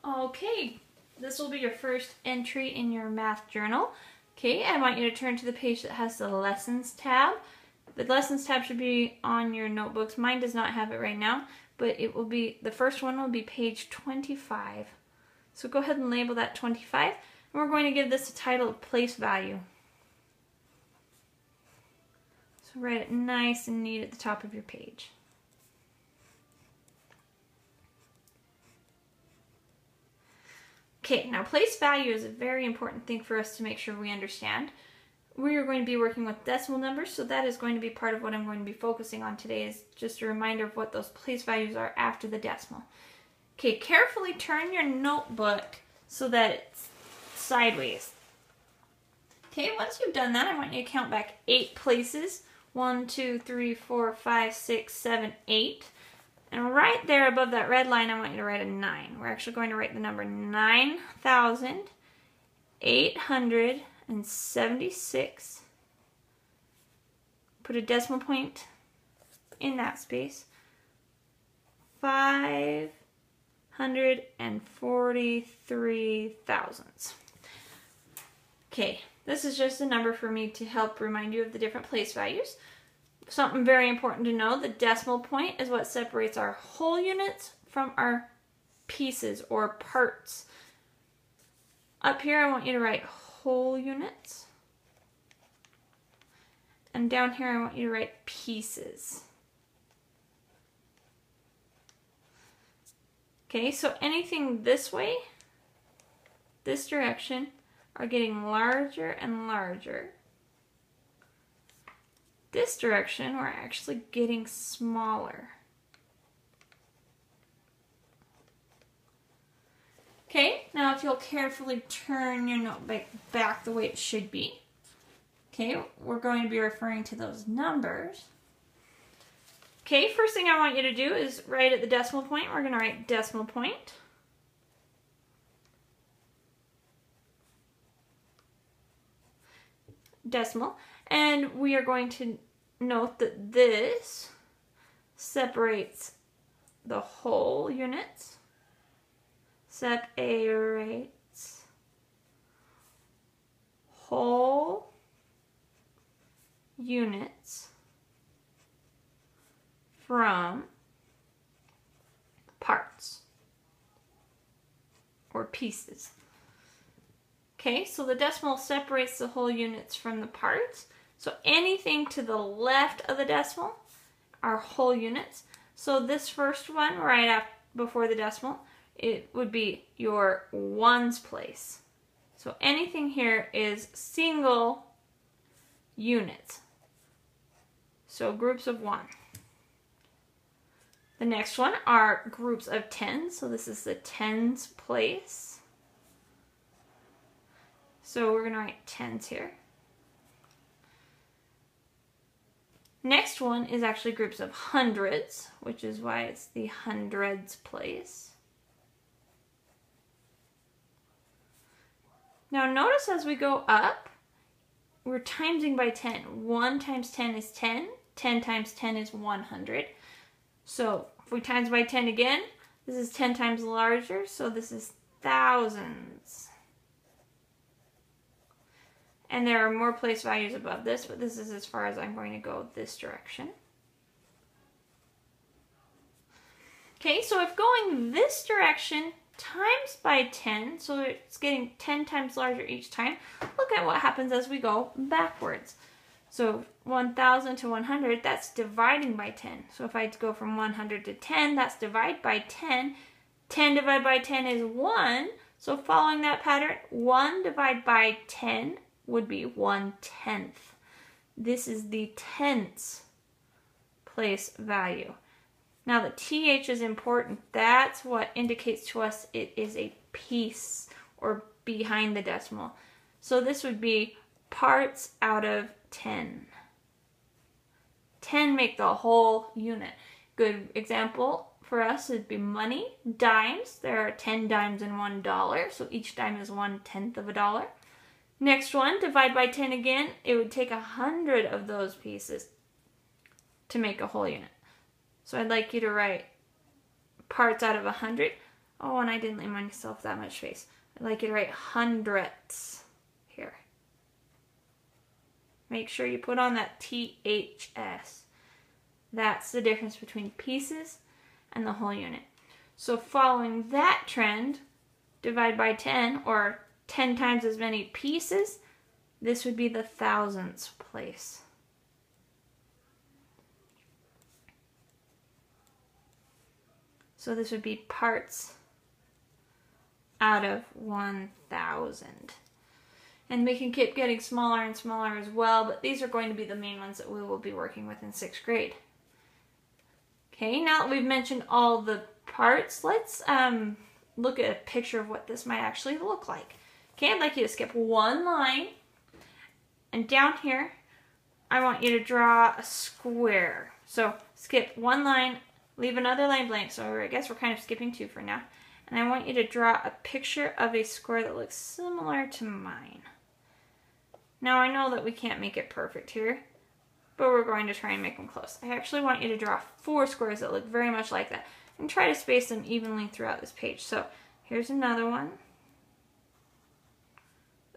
Okay, this will be your first entry in your math journal. Okay, I want you to turn to the page that has the Lessons tab. The Lessons tab should be on your notebooks. Mine does not have it right now, but it will be, the first one will be page 25. So go ahead and label that 25, and we're going to give this a title of Place Value. So write it nice and neat at the top of your page. Okay, now place value is a very important thing for us to make sure we understand. We are going to be working with decimal numbers, so that is going to be part of what I'm going to be focusing on today, is just a reminder of what those place values are after the decimal. Okay, carefully turn your notebook so that it's sideways. Okay, once you've done that, I want you to count back 8 places. 1, 2, 3, 4, 5, 6, 7, 8. And right there above that red line, I want you to write a 9. We're actually going to write the number 9,876. Put a decimal point in that space. 543 thousandths. Okay, this is just a number for me to help remind you of the different place values. Something very important to know, the decimal point is what separates our whole units from our pieces or parts. Up here I want you to write whole units. And down here I want you to write pieces. Okay, so anything this way, this direction, are getting larger and larger. This direction, we're actually getting smaller. Okay, now if you'll carefully turn your notebook back the way it should be. Okay, we're going to be referring to those numbers. Okay, first thing I want you to do is write at the decimal point. We're going to write decimal point. Decimal. And we are going to note that this separates the whole units. Separates whole units from parts or pieces. Okay, so the decimal separates the whole units from the parts. So anything to the left of the decimal are whole units. So this first one right before the decimal, it would be your ones place. So anything here is single units. So groups of 1. The next one are groups of 10. So this is the tens place. So we're going to write tens here. Next one is actually groups of hundreds, which is why it's the hundreds place. Now notice as we go up, we're timesing by 10. 1 times 10 is 10. 10 times 10 is 100. So if we times by 10 again, this is 10 times larger, so this is thousands. And there are more place values above this, but this is as far as I'm going to go this direction. Okay, so if going this direction times by 10, so it's getting 10 times larger each time, look at what happens as we go backwards. So 1,000 to 100, that's dividing by 10. So if I go from 100 to 10, that's divide by 10. 10 divided by 10 is 1. So following that pattern, 1 divided by 10 would be 1/10. This is the tenths place value. Now the TH is important. That's what indicates to us it is a piece or behind the decimal. So this would be parts out of 10. 10 make the whole unit. Good example for us would be money, dimes. There are 10 dimes in $1, so each dime is 1/10 of a dollar. Next one, divide by 10 again. It would take 100 of those pieces to make a whole unit. So I'd like you to write parts out of 100. Oh, and I didn't leave myself that much space. I'd like you to write hundredths here. Make sure you put on that THS. That's the difference between pieces and the whole unit. So following that trend, divide by 10, or 10 times as many pieces, this would be the thousandths place. So this would be parts out of 1,000. And we can keep getting smaller and smaller as well, but these are going to be the main ones that we will be working with in 6th grade. Okay, now that we've mentioned all the parts, let's look at a picture of what this might actually look like. Okay, I'd like you to skip one line, and down here, I want you to draw a square. So skip one line, leave another line blank, so I guess we're kind of skipping 2 for now. And I want you to draw a picture of a square that looks similar to mine. Now I know that we can't make it perfect here, but we're going to try and make them close. I actually want you to draw 4 squares that look very much like that, and try to space them evenly throughout this page. So here's another one.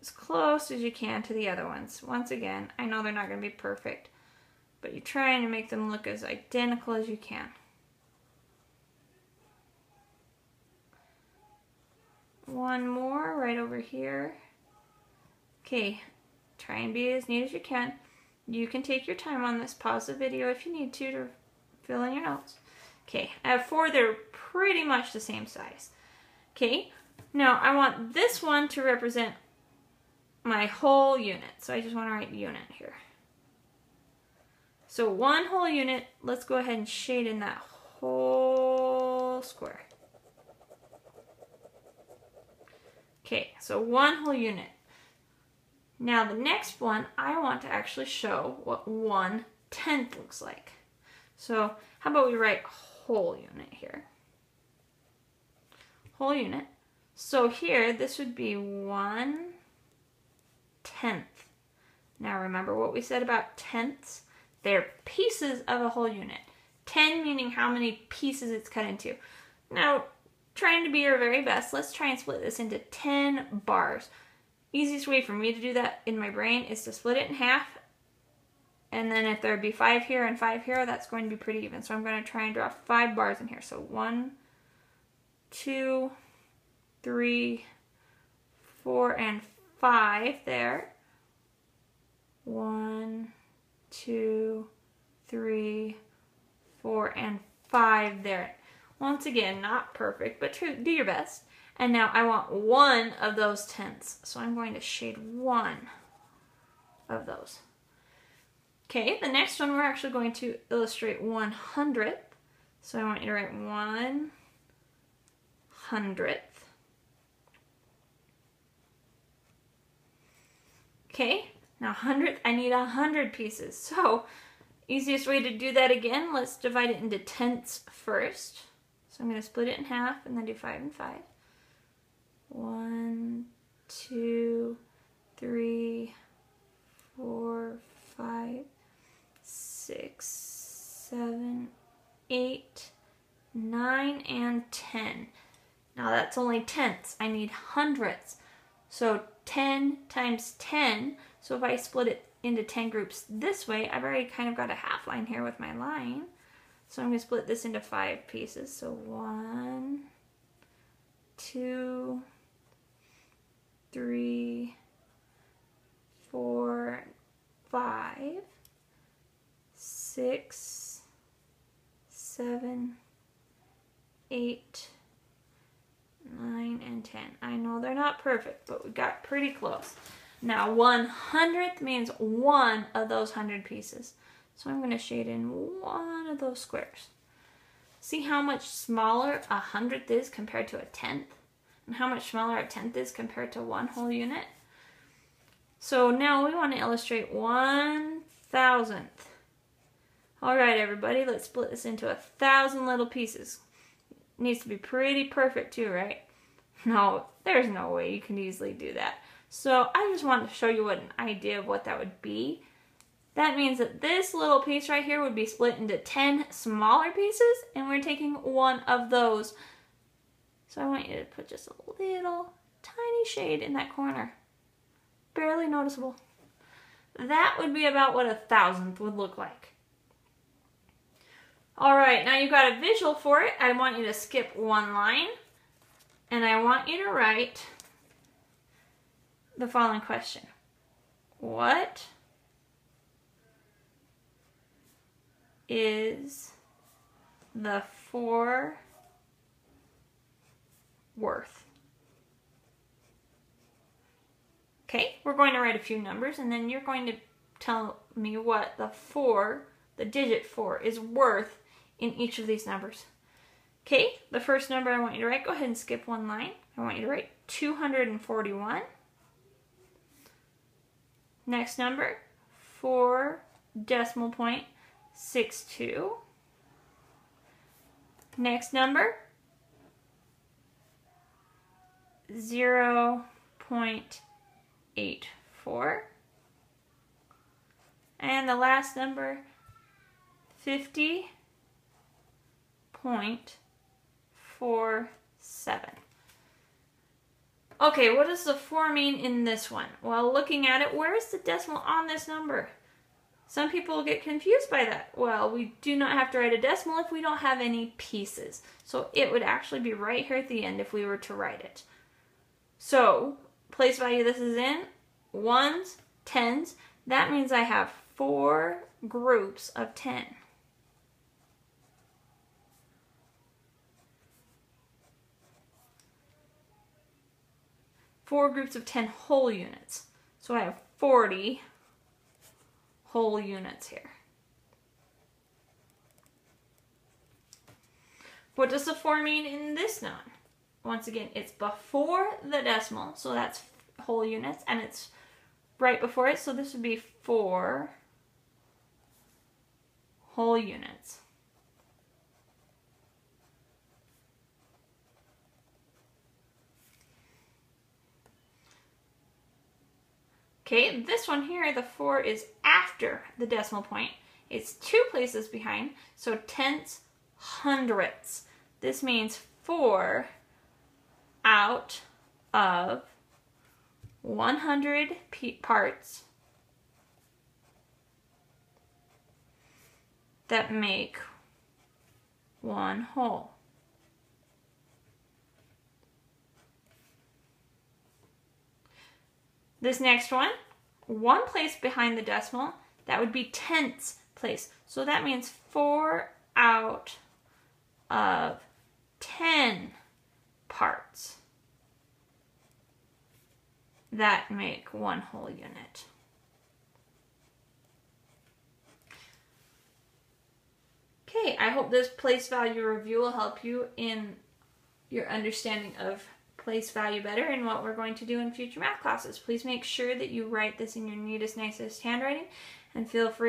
As close as you can to the other ones. Once again, I know they're not going to be perfect, but you're trying to make them look as identical as you can. One more right over here. Okay, try and be as neat as you can. You can take your time on this. Pause the video if you need to fill in your notes. Okay, I have 4 that are pretty much the same size. Okay, now I want this one to represent my whole unit. So I just want to write unit here. So one whole unit, let's go ahead and shade in that whole square. Okay, so one whole unit. Now the next one, I want to actually show what 1/10 looks like. So how about we write whole unit here? Whole unit. So here, this would be 1/10. Now remember what we said about tenths? They're pieces of a whole unit. 10 meaning how many pieces it's cut into. Now, trying to be your very best, let's try and split this into 10 bars. Easiest way for me to do that in my brain is to split it in half, and then if there'd be 5 here and 5 here, that's going to be pretty even. So I'm going to try and draw 5 bars in here. So 1, 2, 3, 4, and 5 there. 1, 2, 3, 4, and 5 there. Once again, not perfect, but do your best. And now I want 1 of those tenths. So I'm going to shade 1 of those. Okay, the next one we're actually going to illustrate 1/100th. So I want you to write 1/100th. Okay, now 100th, I need 100 pieces. So easiest way to do that again, let's divide it into tenths first. So I'm going to split it in half and then do 5 and 5. 1, 2, 3, 4, 5, 6, 7, 8, 9, and 10. Now that's only tenths. I need hundredths. So 10 times 10. So if I split it into 10 groups this way, I've already kind of got a half line here with my line. So I'm going to split this into 5 pieces. So 1, 2, 3, 4, 5, 6, 7, 8, 9, and 10. I know they're not perfect, but we got pretty close. Now 1/100th means 1 of those 100 pieces. So I'm going to shade in 1 of those squares. See how much smaller 1/100th is compared to a tenth? And how much smaller a tenth is compared to 1 whole unit? So now we want to illustrate 1/1000th. Alright everybody, let's split this into 1,000 little pieces. It needs to be pretty perfect too, right? No, there's no way you can easily do that. So I just wanted to show you an idea of what that would be. That means that this little piece right here would be split into 10 smaller pieces, and we're taking 1 of those So I want you to put just a little tiny shade in that corner. Barely noticeable. That would be about what 1,000th would look like. All right, now you've got a visual for it. I want you to skip one line, and I want you to write the following question. What is the 4 worth? Okay, we're going to write a few numbers, and then you're going to tell me what the digit 4 is worth in each of these numbers. Okay, the first number I want you to write, go ahead and skip one line. I want you to write 241. Next number, 4.62. Next number, 0.84. And the last number, 50.47. Okay, what does the 4 mean in this one? Well, looking at it, where is the decimal on this number? Some people get confused by that. Well, we do not have to write a decimal if we don't have any pieces. So it would actually be right here at the end if we were to write it. So, place value this is in, ones, tens. That means I have 4 groups of 10. Four groups of 10 whole units. So I have 40 whole units here. What does the 4 mean in this noun? Once again, it's before the decimal, so that's whole units, and it's right before it, so this would be 4 whole units. Okay, this one here, the 4 is after the decimal point. It's 2 places behind, so tenths, hundredths. This means 4 out of 100 parts that make one whole. This next one place behind the decimal, that would be tenths place. So that means 4 out of 10 parts that make one whole unit. Okay, I hope this place value review will help you in your understanding of place value better and what we're going to do in future math classes. Please make sure that you write this in your neatest, nicest handwriting, and feel free